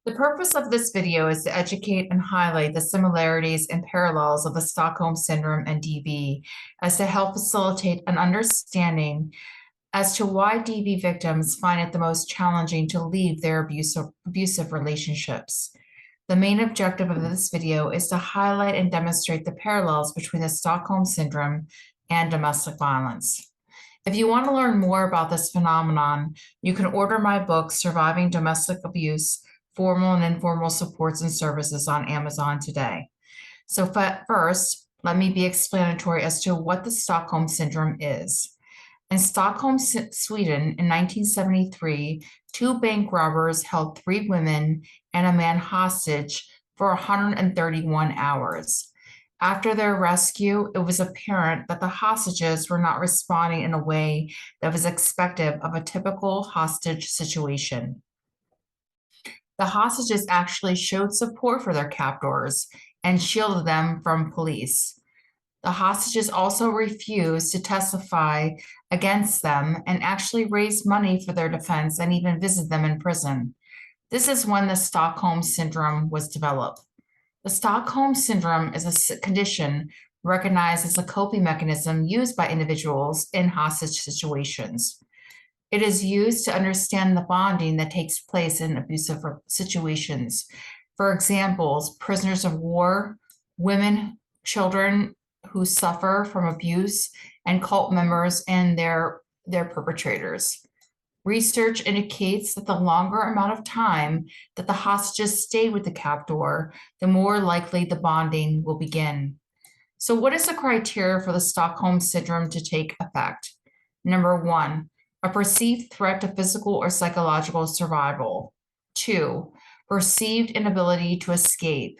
The purpose of this video is to educate and highlight the similarities and parallels of the Stockholm Syndrome and DB as to help facilitate an understanding as to why DB victims find it the most challenging to leave their abusive relationships. The main objective of this video is to highlight and demonstrate the parallels between the Stockholm Syndrome and domestic violence. If you want to learn more about this phenomenon, you can order my book, Surviving Domestic Abuse, Formal and Informal Supports and Services on Amazon today. So first, let me be explanatory as to what the Stockholm Syndrome is. In Stockholm, Sweden, in 1973, two bank robbers held three women and a man hostage for 131 hours. After their rescue, it was apparent that the hostages were not responding in a way that was expected of a typical hostage situation. The hostages actually showed support for their captors and shielded them from police. The hostages also refused to testify against them and actually raised money for their defense and even visited them in prison. This is when the Stockholm Syndrome was developed. The Stockholm Syndrome is a condition recognized as a coping mechanism used by individuals in hostage situations. It is used to understand the bonding that takes place in abusive situations. For example, prisoners of war, women, children who suffer from abuse, and cult members and their perpetrators. Research indicates that the longer amount of time that the hostages stay with the captor, the more likely the bonding will begin. So what is the criteria for the Stockholm Syndrome to take effect? Number one, a perceived threat to physical or psychological survival. Two, perceived inability to escape.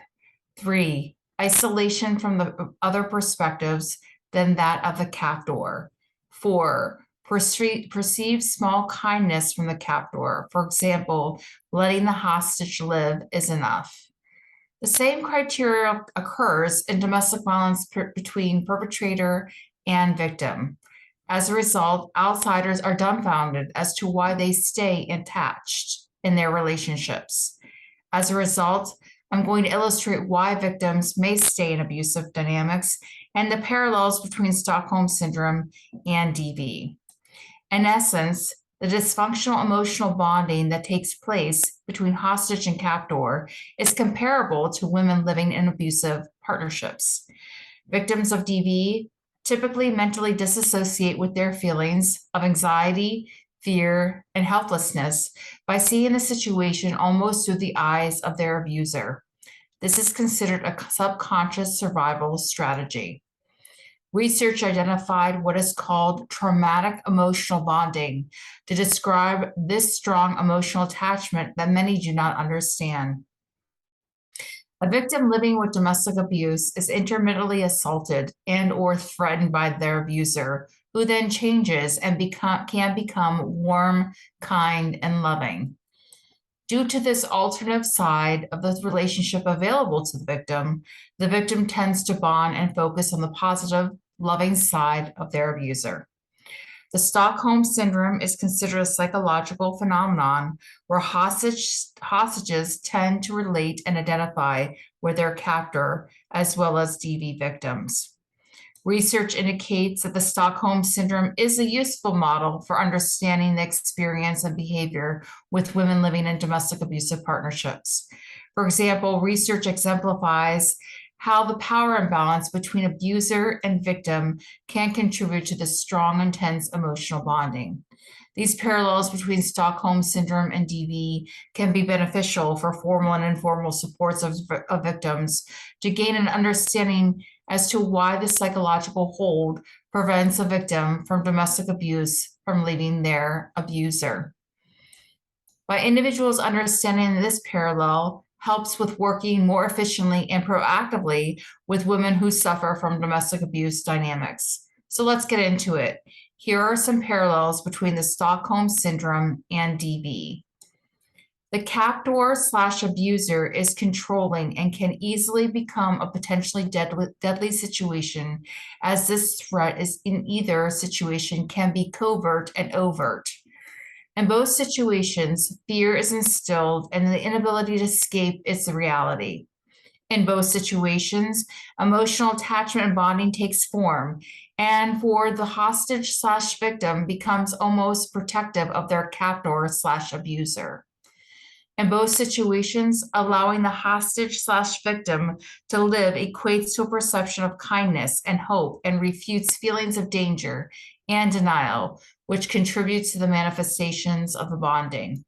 Three, isolation from the other perspectives than that of the captor. Four, perceived small kindness from the captor. For example, letting the hostage live is enough. The same criteria occurs in domestic violence between perpetrator and victim. As a result, outsiders are dumbfounded as to why they stay attached in their relationships. As a result, I'm going to illustrate why victims may stay in abusive dynamics and the parallels between Stockholm Syndrome and DV. In essence, the dysfunctional emotional bonding that takes place between hostage and captor is comparable to women living in abusive partnerships. Victims of DV typically mentally disassociate with their feelings of anxiety, fear, and helplessness by seeing the situation almost through the eyes of their abuser. This is considered a subconscious survival strategy. Research identified what is called traumatic emotional bonding to describe this strong emotional attachment that many do not understand. A victim living with domestic abuse is intermittently assaulted and or threatened by their abuser, who then changes and can become warm, kind, and loving. Due to this alternative side of the relationship available to the victim tends to bond and focus on the positive, loving side of their abuser. The Stockholm Syndrome is considered a psychological phenomenon where hostages tend to relate and identify with their captor as well as DV victims. Research indicates that the Stockholm Syndrome is a useful model for understanding the experience and behavior with women living in domestic abusive partnerships. For example, research exemplifies how the power imbalance between abuser and victim can contribute to the strong, intense emotional bonding. These parallels between Stockholm Syndrome and DV can be beneficial for formal and informal supports of victims to gain an understanding as to why the psychological hold prevents a victim from domestic abuse from leaving their abuser. By individuals understanding this parallel helps with working more efficiently and proactively with women who suffer from domestic abuse dynamics. So let's get into it. Here are some parallels between the Stockholm Syndrome and DB. The captor/abuser is controlling and can easily become a potentially deadly situation, as this threat is in either situation can be covert and overt. In both situations, fear is instilled and the inability to escape is the reality. In both situations, emotional attachment and bonding takes form, and for the hostage/victim becomes almost protective of their captor/abuser. In both situations, allowing the hostage/victim to live equates to a perception of kindness and hope and refutes feelings of danger and denial, which contributes to the manifestations of the bonding.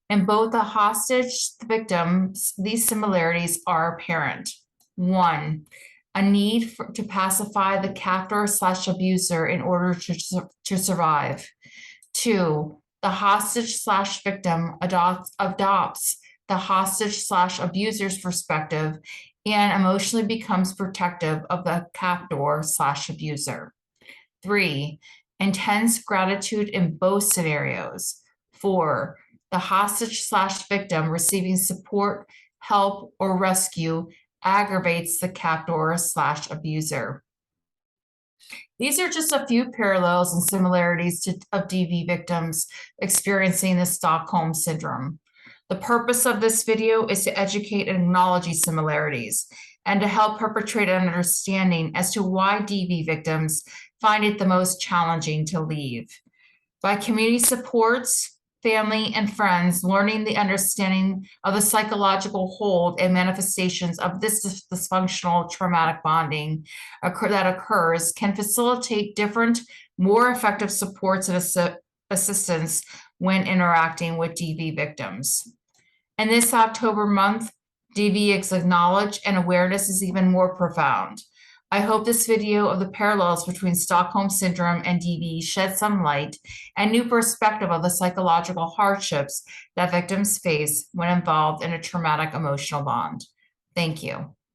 In both the hostage victims, these similarities are apparent. One, a need to pacify the captor/abuser in order to survive. Two, the hostage/victim adopts the hostage/abuser's perspective and emotionally becomes protective of the captor/abuser. Three, intense gratitude in both scenarios. Four, the hostage/victim receiving support, help, or rescue aggravates the captor/abuser. These are just a few parallels and similarities of DV victims experiencing the Stockholm Syndrome. The purpose of this video is to educate and acknowledge these similarities and to help perpetrate an understanding as to why DV victims find it the most challenging to leave. By community supports, family, and friends, learning the understanding of the psychological hold and manifestations of this dysfunctional traumatic bonding that occurs can facilitate different, more effective supports and assistance when interacting with DV victims. In this October month, DV is acknowledged and awareness is even more profound. I hope this video of the parallels between Stockholm Syndrome and DV sheds some light and new perspective of the psychological hardships that victims face when involved in a traumatic emotional bond. Thank you.